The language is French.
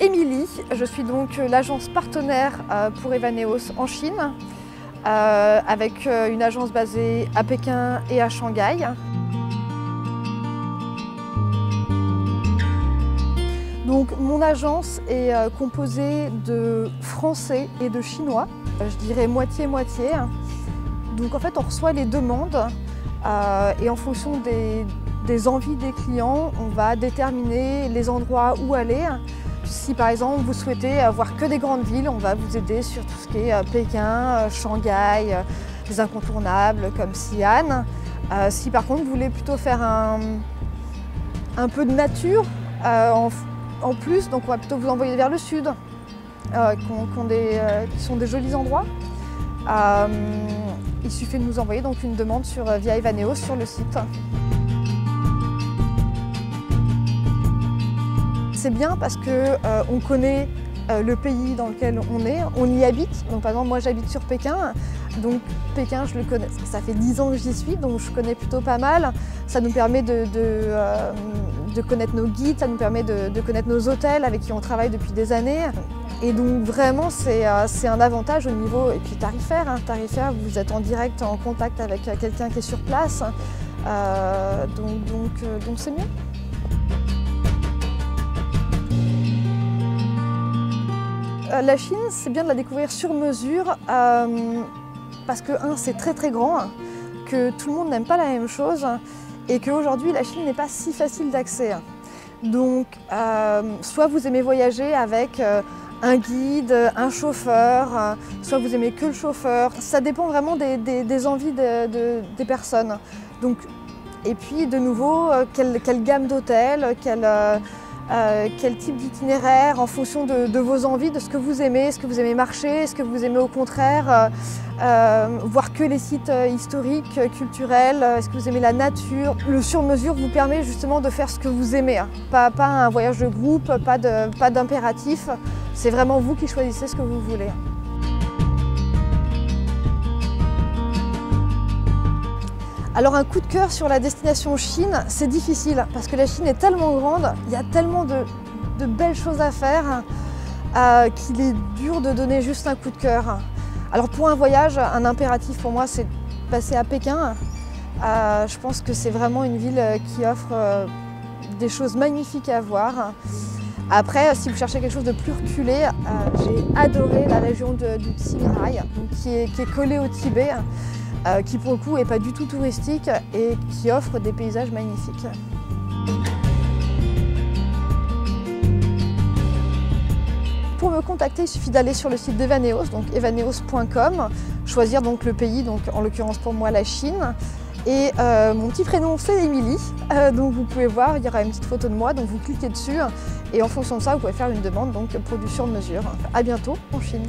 Émilie, je suis donc l'agence partenaire pour Evaneos en Chine, avec une agence basée à Pékin et à Shanghai. Donc mon agence est composée de Français et de Chinois, je dirais moitié-moitié. Donc en fait on reçoit les demandes et en fonction des envies des clients, on va déterminer les endroits où aller. Si par exemple vous souhaitez voir que des grandes villes, on va vous aider sur tout ce qui est Pékin, Shanghai, les incontournables comme Xi'an. Si par contre vous voulez plutôt faire un peu de nature en plus, donc on va plutôt vous envoyer vers le sud, qui sont des jolis endroits. Il suffit de nous envoyer donc une demande via Evaneos sur le site. C'est bien parce qu'on connaît le pays dans lequel on y habite. Donc par exemple moi j'habite sur Pékin, donc Pékin je le connais, ça fait 10 ans que j'y suis, donc je connais plutôt pas mal. Ça nous permet de connaître nos guides, ça nous permet de connaître nos hôtels avec qui on travaille depuis des années. Et donc vraiment c'est un avantage au niveau, et puis tarifaire, tarifaire, vous êtes en direct en contact avec quelqu'un qui est sur place, donc c'est mieux. La Chine, c'est bien de la découvrir sur mesure parce que, c'est très très grand, que tout le monde n'aime pas la même chose et qu'aujourd'hui, la Chine n'est pas si facile d'accès. Donc, soit vous aimez voyager avec un guide, un chauffeur, soit vous aimez que le chauffeur. Ça dépend vraiment des envies des personnes. Donc, et puis, de nouveau, quelle gamme d'hôtels, quel type d'itinéraire en fonction de vos envies, de ce que vous aimez. Est-ce que vous aimez marcher? Est-ce que vous aimez au contraire voir que les sites historiques, culturels? Est-ce que vous aimez la nature? Le sur-mesure vous permet justement de faire ce que vous aimez. Pas un voyage de groupe, pas d'impératif. C'est vraiment vous qui choisissez ce que vous voulez. Alors un coup de cœur sur la destination Chine, c'est difficile parce que la Chine est tellement grande, il y a tellement de belles choses à faire qu'il est dur de donner juste un coup de cœur. Alors pour un voyage, un impératif pour moi c'est de passer à Pékin. Je pense que c'est vraiment une ville qui offre des choses magnifiques à voir. Après, si vous cherchez quelque chose de plus reculé, j'ai adoré la région du Qinghai, qui est collée au Tibet. Qui pour le coup n'est pas du tout touristique et qui offre des paysages magnifiques. Pour me contacter, il suffit d'aller sur le site d'Evaneos, donc evaneos.com, choisir donc le pays, donc en l'occurrence pour moi la Chine. Et mon petit prénom c'est Émilie, donc vous pouvez voir, il y aura une petite photo de moi, donc vous cliquez dessus et en fonction de ça vous pouvez faire une demande donc pour du sur-mesure. À bientôt en Chine.